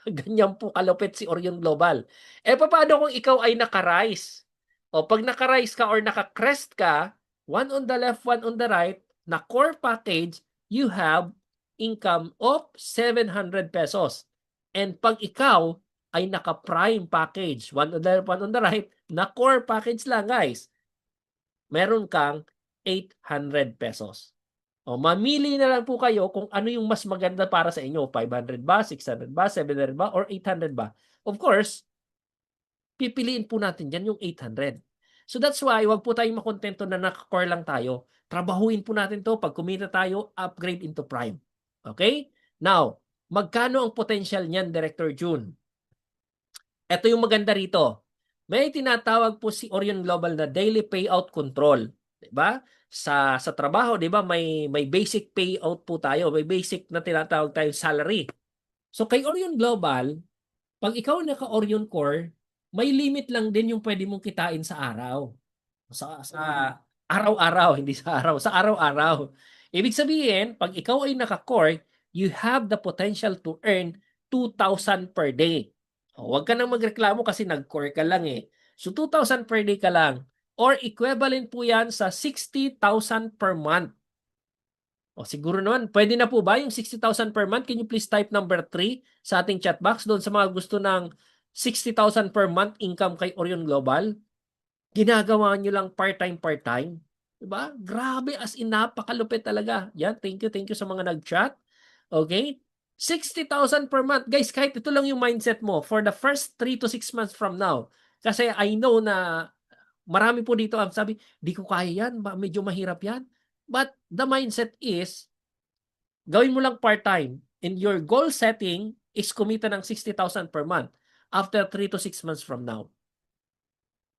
Ganyan po kalupit si Orion Global. Paano kung ikaw ay naka-rise? O pag naka-rise ka or naka-crest ka, one on the left, one on the right, na core package, you have income of 700 pesos. And pag ikaw ay naka-prime package, one on the left, one on the right, na core package lang guys, meron kang 800 pesos. O, mamili na lang po kayo kung ano yung mas maganda para sa inyo. 500 ba, 600 ba, 700 ba, or 800 ba? Of course, pipiliin po natin dyan yung 800. So that's why, wag po tayong makontento na naka-core lang tayo. Trabahuin po natin to. Pag kumita tayo, upgrade into prime. Okay? Now, magkano ang potential niyan, Director June? Ito yung maganda rito. May tinatawag po si Orion Global na daily payout control. 'Di ba? Sa trabaho, 'di ba, may basic payout po tayo, may basic na tinatawag tayong salary. So kay Orion Global, pag ikaw naka-Orion Core, may limit lang din yung pwede mong kitain sa araw. Sa araw-araw, hindi sa araw, sa araw-araw. Ibig sabihin, pag ikaw ay naka-core, you have the potential to earn 2,000 per day. Huwag ka nang magreklamo kasi nag-core ka lang eh. So 2,000 per day ka lang. Or equivalent po yan sa 60,000 per month. Siguro naman, pwede na po ba yung 60,000 per month? Can you please type number 3 sa ating chat box doon sa mga gusto ng 60,000 per month income kay Orion Global? Ginagawa nyo lang part-time. Diba? Grabe, as in, napakalupit talaga. Yan, thank you sa mga nag-chat. Okay? 60,000 per month. Guys, kahit ito lang yung mindset mo for the first 3 to 6 months from now. Kasi I know na marami po dito ang sabi, di ko kaya yan, medyo mahirap yan. But the mindset is, gawin mo lang part-time. And your goal setting is kumita ng 60,000 per month after 3 to 6 months from now.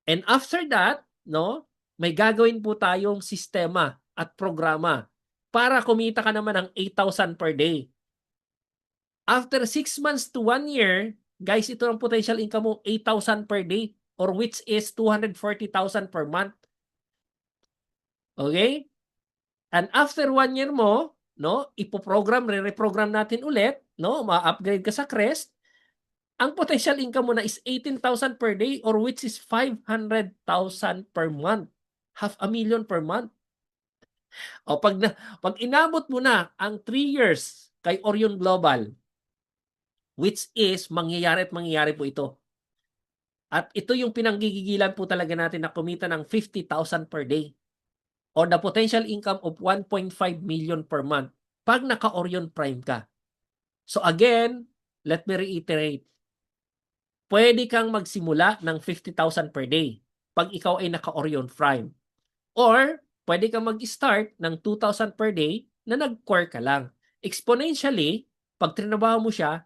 And after that, no, may gagawin po tayong sistema at programa para kumita ka naman ng 8,000 per day. After 6 months to 1 year, guys, ito ang potential income mo, 8,000 per day, or which is 240,000 per month. Okay? And after 1 year mo, no, ipoprogram, re-reprogram natin ulit, no, ma-upgrade ka sa Crest, ang potential income mo na is 18,000 per day, or which is 500,000 per month. 500,000 per month. O pag inabot mo na ang 3 years kay Orion Global, which is mangyayari po ito. At ito yung pinanggigigilan po talaga natin na kumita ng 50,000 per day or the potential income of 1.5 million per month pag naka-Orion Prime ka. So again, let me reiterate. Pwede kang magsimula ng 50,000 per day pag ikaw ay naka-Orion Prime. Or pwede kang mag-start ng 2,000 per day na nag-core ka lang. Exponentially, pag trinabaho mo siya,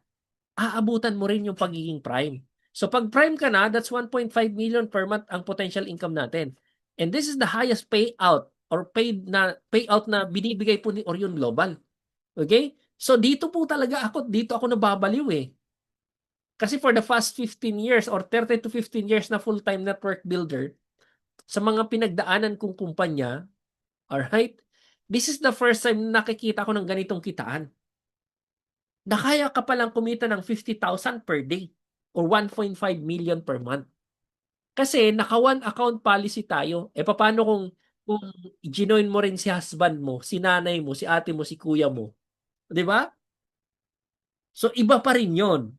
aabutan mo rin yung pagiging prime. So pag prime ka na, that's 1.5 million per month ang potential income natin. And this is the highest payout or payout na binibigay po ni Orion Global. Okay? So dito ako nababaliw eh. Kasi for the past 15 years or 30 to 15 years na full-time network builder, sa mga pinagdaanan kong kumpanya, alright, this is the first time nakikita ko ng ganitong kitaan. Na kaya ka palang kumita ng 50,000 per day or 1.5 million per month. Kasi naka one account policy tayo. Paano kung i-join mo rin si husband mo, si nanay mo, si ate mo, si kuya mo? 'Di ba? So iba pa rin 'yon.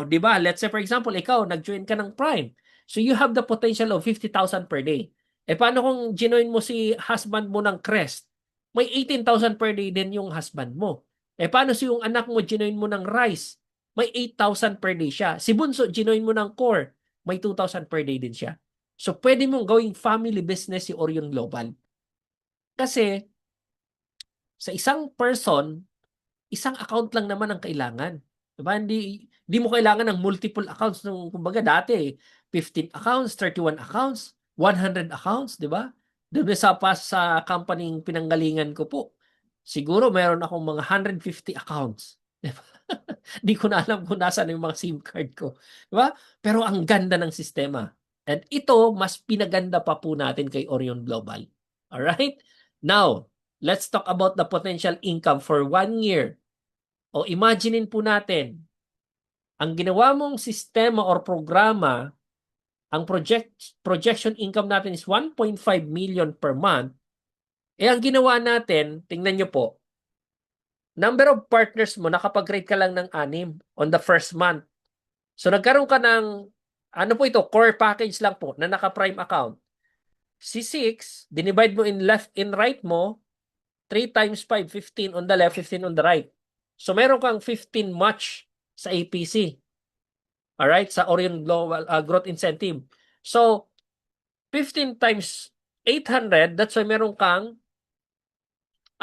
'Di ba? Let's say for example, ikaw nag-join ka ng Prime. So you have the potential of 50,000 per day. Paano kung join mo si husband mo ng Crest? May 18,000 per day din yung husband mo. Paano si yung anak mo join mo ng Rise? May 8,000 per day siya. Si Bunso join mo ng Core, may 2,000 per day din siya. So pwede mong gawing family business si Orion Global. Kasi sa isang person, isang account lang naman ang kailangan. Diba? Hindi mo kailangan ng multiple accounts. Kumbaga dati, 15 accounts, 31 accounts, 100 accounts, di ba? Doon sa company pinanggalingan ko po. Siguro meron akong mga 150 accounts. Di ko na alam kung nasaan yung mga SIM card ko. Diba? Pero ang ganda ng sistema. And ito, mas pinaganda pa po natin kay Orion Global. Alright? Now, let's talk about the potential income for 1 year. O imaginein po natin, ang ginawa mong sistema or programa, ang projection income natin is 1.5 million per month. Eh ang ginawa natin, tingnan nyo po, number of partners mo, nakapag-rate ka lang ng 6 on the first month. So nagkaroon ka ng, ano po ito, core package lang po na naka-prime account. Si 6, dinivide mo in left and right mo, 3 times 5, 15 on the left, 15 on the right. So meron kang 15 match sa APC. Alright, sa Orion Global Growth Incentive. So, 15 times 800, that's why meron kang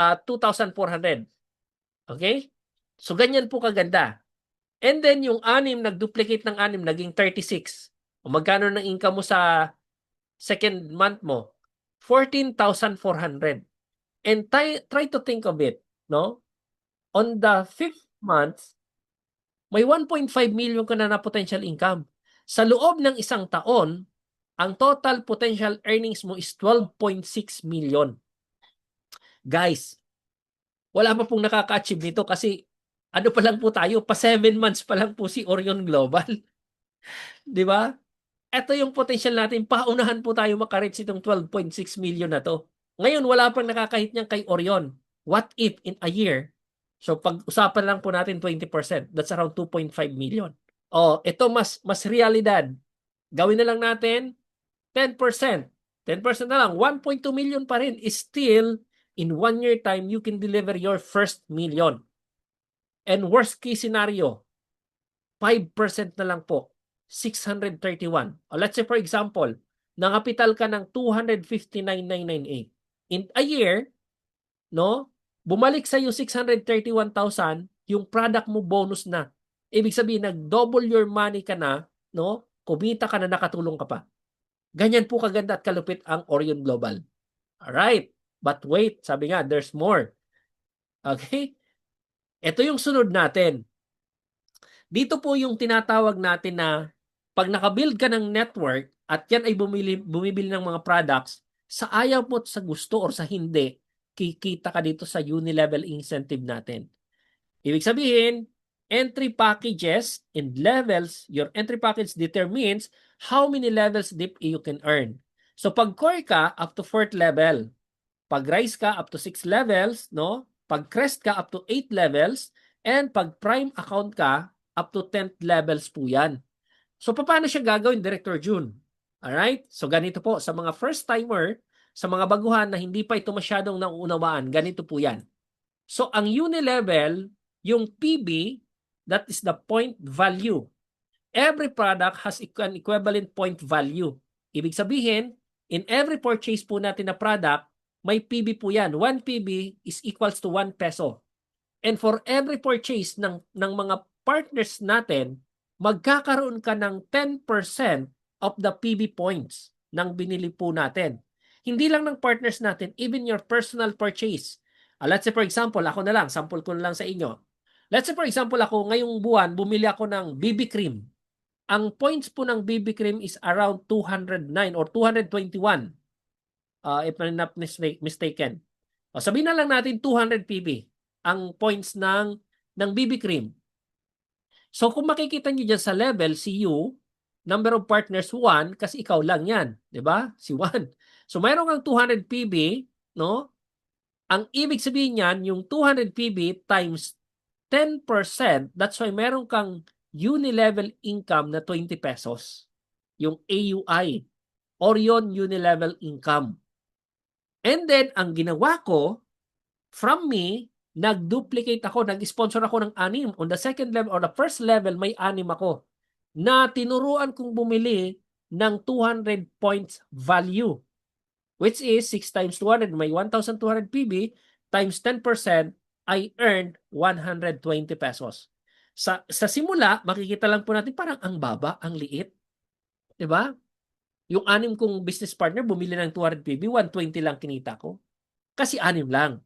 2,400. Okay? So, ganyan po kaganda. And then, yung 6, nag-duplicate ng 6, naging 36. O magkano ng income mo sa second month mo? 14,400. And try to think of it, no? On the 5th month, may 1.5 million ka na potential income. Sa loob ng isang taon, ang total potential earnings mo is 12.6 million. Guys, wala pa pong nakaka-achieve nito kasi ano pa lang po tayo, pa 7 months pa lang po si Orion Global. Di ba? Ito yung potential natin, paunahan po tayo makareach itong 12.6 million na to. Ngayon, wala pang nakakahit niyan kay Orion. What if in a year, so pag-usapan lang po natin 20%, that's around 2.5 million. Oh, ito mas realidad. Gawin na lang natin 10%. 10% na lang, 1.2 million pa rin is still in 1 year time you can deliver your first million. And worst case scenario, 5% na lang po, 631. O let's say for example, nangapital ka ng 259,998. In a year, no? Bumalik sa yung 631,000, yung product mo bonus na. Ibig sabihin, nag-double your money ka na, no? Kumita ka na, nakatulong ka pa. Ganyan po kaganda at kalupit ang Orion Global. Alright. But wait, sabi nga, there's more. Okay? Ito yung sunod natin. Dito po yung tinatawag natin na pag nakabuild ka ng network at yan ay bumibili ng mga products, sa ayaw mo sa gusto or sa hindi, kikita ka dito sa uni-level incentive natin. Ibig sabihin, entry packages and levels, your entry package determines how many levels deep you can earn. So pag core ka, up to 4th level. Pag rise ka, up to 6 levels, no? Pag crest ka, up to 8 levels. And pag prime account ka, up to 10th levels po yan. So paano siya gagawin, Director June? Alright? So ganito po, sa mga first timer, sa mga baguhan na hindi pa ito masyadong nauunawaan, ganito po yan. So ang uni-level, yung PB, that is the point value. Every product has an equivalent point value. Ibig sabihin, in every purchase po natin na product, may PB po yan. 1 PB is equals to 1 peso. And for every purchase ng mga partners natin, magkakaroon ka ng 10% of the PB points ng binili po natin. Hindi lang ng partners natin, even your personal purchase. Let's say for example, ako na lang, sample ko na lang sa inyo. Let's say for example, ako ngayong buwan, bumili ako ng BB cream. Ang points po ng BB cream is around 209 or 221. If I'm not mistaken. Sabihin na lang natin 200 PB ang points ng BB cream. So kung makikita niyo dyan sa level, si you, number of partners 1, kasi ikaw lang yan. Diba? Si 1. So mayroon kang 200 PB, no? Ang ibig sabihin niyan, yung 200 PB times 10%, that's why meron kang uni-level income na 20 pesos. Yung AUI, Orion Uni-Level Income. And then, ang ginawa ko, from me, nag-duplicate ako, nag-sponsor ako ng 6. On the second level or the first level, may 6 ako na tinuruan kong bumili ng 200 points value, which is 6 times 200, may 1,200 PB, times 10%, I earned 120 pesos. Sa simula, makikita lang po natin parang ang baba, ang liit. Diba? Yung 6 kong business partner, bumili ng 200 PB, 120 lang kinita ko. Kasi 6 lang.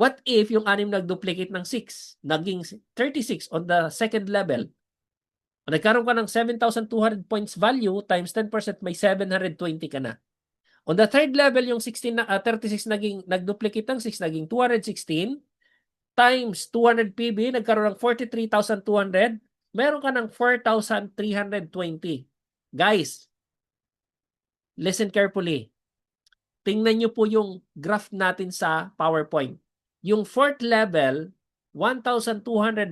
What if yung 6 nag-duplicate ng 6, naging 36 on the second level? Nagkaroon ka ng 7,200 points value times 10%, may 720 ka na. On the third level, yung 36 nag-duplicate ng 6, naging 216 times 200 PB, nagkaroon ng 43,200, meron ka ng 4,320. Guys, listen carefully. Tingnan nyo po yung graph natin sa PowerPoint. Yung fourth level, 1,296.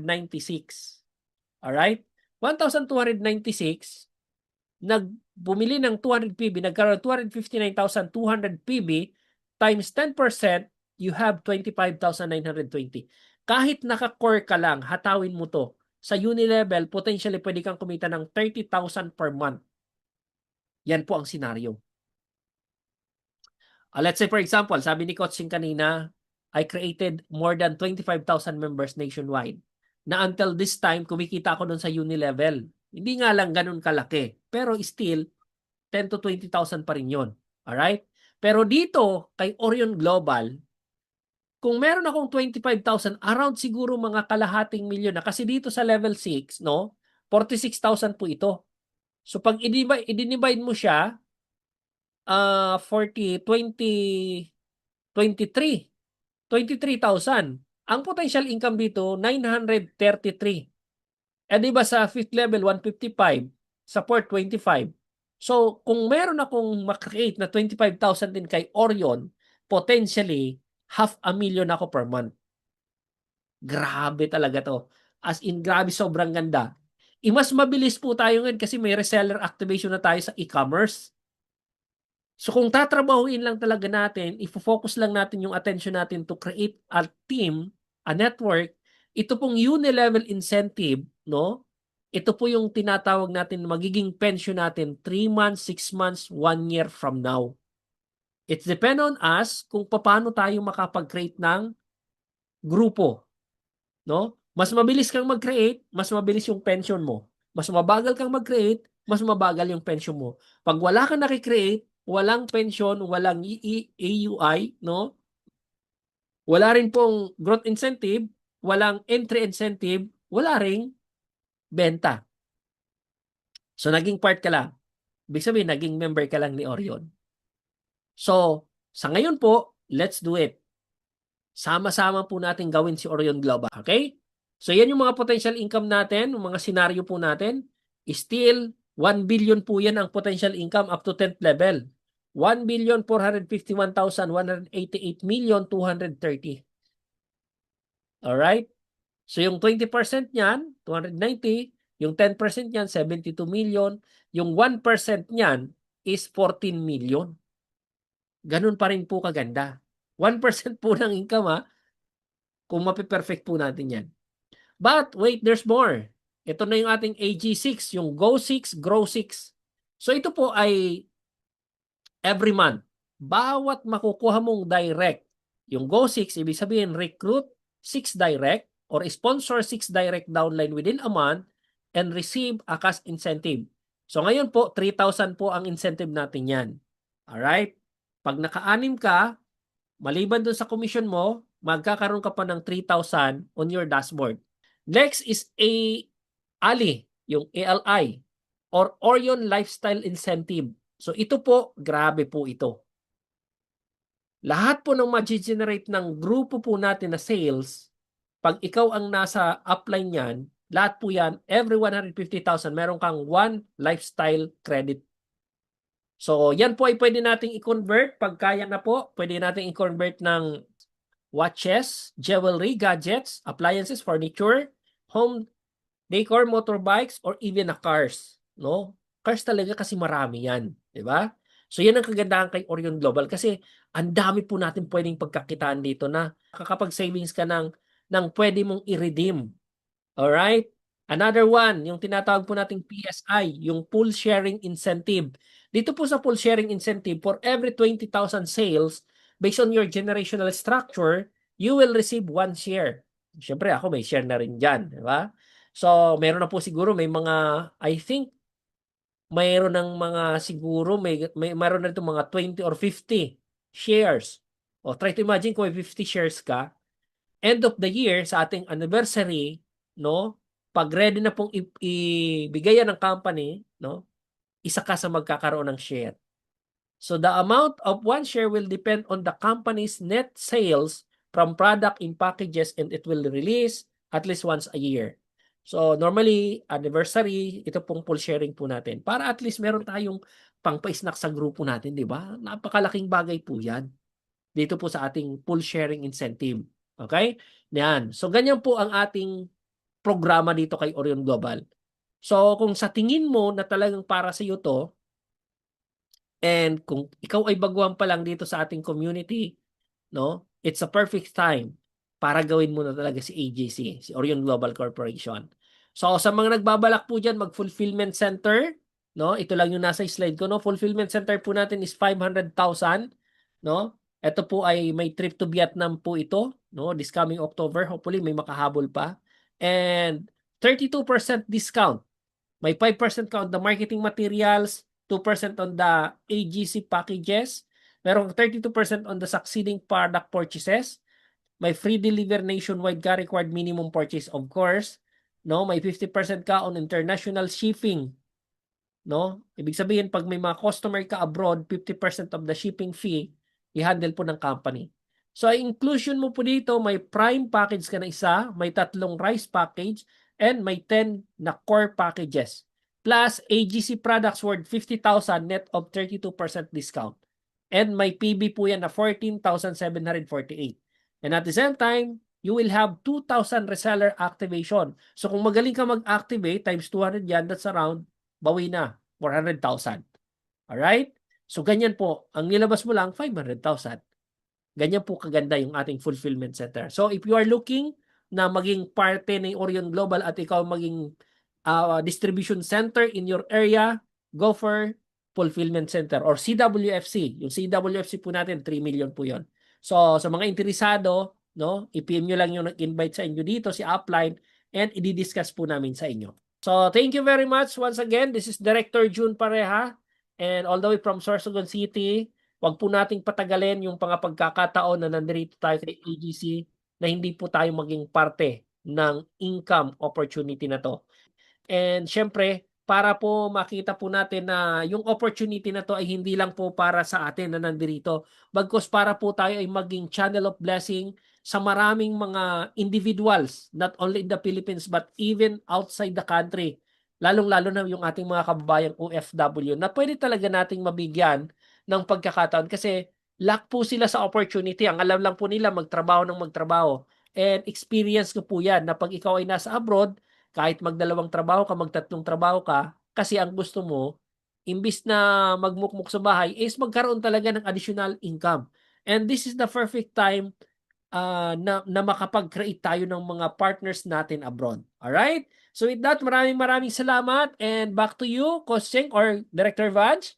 Alright? 1,296, bumili ng 200 PB, nagkaroon ng 259,200 PB, times 10%, you have 25,920. Kahit naka-core ka lang, hatawin mo to. Sa uni-level, potentially pwede kang kumita ng 30,000 per month. Yan po ang senaryo. Let's say for example, sabi ni Coach Sing kanina, I created more than 25,000 members nationwide. Na until this time, kumikita ako doon sa uni level. Hindi nga lang ganun kalaki. Pero still, 10 to 20,000 pa rin yun. Alright? Pero dito, kay Orion Global, kung meron akong 25,000, around siguro mga kalahating milyon na. Kasi dito sa level 6, no, 46,000 po ito. So pag i-divide mo siya, 40, 20, 23, 23,000. Ang potential income dito, 933. Eh di ba sa fifth level, 155. Sa fourth, 25. So, kung meron akong makreate na 25,000 din kay Orion, potentially, 500,000 ako per month. Grabe talaga to. As in, grabe, sobrang ganda. Mas mabilis po tayo ngayon kasi may reseller activation na tayo sa e-commerce. So kung tatrabahuin lang talaga natin, ifo-focus lang natin yung attention natin to create a team, a network, ito pong uni-level incentive, no? Ito po yung tinatawag natin magiging pension natin 3 months, 6 months, 1 year from now. It's depend on us kung paano tayo makapag-create ng grupo, no? Mas mabilis kang mag-create, mas mabilis yung pension mo. Mas mabagal kang mag-create, mas mabagal yung pension mo. Pag wala kang nakikreate, walang pension, walang AUI, no? Wala rin pong growth incentive, walang entry incentive, wala ring benta. So, naging part ka lang. Ibig sabihin, naging member ka lang ni Orion. So, sa ngayon po, let's do it. Sama-sama po natin gawin si Orion Global. Okay? So, yan yung mga potential income natin, yung mga senaryo po natin. Still, 1 billion po yan ang potential income up to 10th level. 1,451,188,230. Alright? So yung 20% niyan, 290, yung 10% niyan, 72 million, yung 1% niyan is 14 million. Ganun pa rin po kaganda. 1% po ng income kung mapiperfect po natin yan. But wait, there's more. Ito na yung ating AG6, yung Go 6, Grow 6. So ito po ay every month. Bawat makukuha mong direct, yung Go 6, ibig sabihin recruit 6 direct or sponsor 6 direct downline within a month and receive a cash incentive. So ngayon po, 3,000 po ang incentive natin yan. Alright? Pag naka-anim ka, maliban dun sa commission mo, magkakaroon ka pa ng 3,000 on your dashboard. Next is ALI, yung ALI or Orion Lifestyle Incentive. So ito po, grabe po ito. Lahat po ng ma-generate ng grupo po natin na sales, pag ikaw ang nasa upline yan, lahat po yan, every 150,000, meron kang 1 lifestyle credit. So yan po ay pwede nating i-convert. Pag kaya na po, pwede nating i-convert ng watches, jewelry, gadgets, appliances, furniture, home decor, motorbikes, or even na cars. No? Cars talaga kasi marami yan. Diba? So yan ang kagandahan kay Orion Global kasi ang dami po natin pwedeng pagkakitaan dito na kakapag savings ka ng pwede mong i-redeem. Alright? Another one, yung tinatawag po nating PSI, yung Pool Sharing Incentive. Dito po sa Pool Sharing Incentive, for every 20,000 sales, based on your generational structure, you will receive 1 share. Siyempre, ako may share na rin dyan. Diba? So, meron na po siguro, may mga, I think, mayroon ng mga siguro, mayroon na ito mga 20 or 50 shares. O, try to imagine kung may 50 shares ka, end of the year, sa ating anniversary, no, pag ready na pong ibigay yan ng company, no, isa ka sa magkakaroon ng share. So the amount of one share will depend on the company's net sales from product in packages, and it will release at least once a year. So normally, anniversary, ito pong full sharing po natin. Para at least meron tayong pangpa-snack sa grupo natin, di ba? Napakalaking bagay po yan. Dito po sa ating full sharing incentive. Okay? Yan. So ganyan po ang ating programa dito kay Orion Global. So kung sa tingin mo na talagang para sa iyo to, and kung ikaw ay baguhan pa lang dito sa ating community, no? It's a perfect time para gawin mo na talaga si AGC, si Orion Global Corporation. So sa mga nagbabalak po diyan mag-fulfillment center, no? Ito lang yung nasa slide ko, no? Fulfillment center po natin is 500,000, no? Ito po ay may trip to Vietnam po ito, no? This coming October, hopefully may makahabol pa. And 32% discount. May 5% ka on the marketing materials, 2% on the AGC packages, merong 32% on the succeeding product purchases, may free deliver nationwide ka, required minimum purchase of course, no? May 50% ka on international shipping, no? Ibig sabihin pag may mga customer ka abroad, 50% of the shipping fee i-handle po ng company. So inclusion mo po dito, may prime package ka na isa, may 3 rice package, and may 10 na core packages. Plus AGC products worth 50,000 net of 32% discount. And may PB po yan na 14,748. And at the same time, you will have 2,000 reseller activation. So kung magaling ka mag-activate, times 200 yan, that's around, bawi na, 400,000. Alright? So ganyan po, ang nilabas mo lang, 500,000. Ganyan po kaganda yung ating fulfillment center. So if you are looking na maging parte ng Orion Global at ikaw maging distribution center in your area, go for fulfillment center or CWFC. Yung CWFC po natin, 3 million po yon. So sa mga interesado, no, i-PM nyo lang yung nag-invite sa inyo dito, si Upline, and i-discuss po namin sa inyo. So thank you very much once again. This is Director June Pareha, and all the way from Sorsogon City. Wag po nating patagalin yung pagkakataon na nandito tayo kay AGC na hindi po tayo maging parte ng income opportunity na to. And syempre, para po makita po natin na yung opportunity na to ay hindi lang po para sa atin na nandito, bagkus para po tayo ay maging channel of blessing sa maraming mga individuals, not only in the Philippines but even outside the country. Lalong-lalo na yung ating mga kababayang OFW na pwede talaga nating mabigyan ng pagkakataon kasi lack po sila sa opportunity. Ang alam lang po nila magtrabaho ng magtrabaho. And experience ko po yan na pag ikaw ay nasa abroad, kahit magdalawang trabaho ka, magtatlong trabaho ka, kasi ang gusto mo, imbis na magmukmuk sa bahay, is magkaroon talaga ng additional income. And this is the perfect time na makapag-create tayo ng mga partners natin abroad. Alright? So with that, maraming salamat and back to you, Coach Cheng or Director Vance.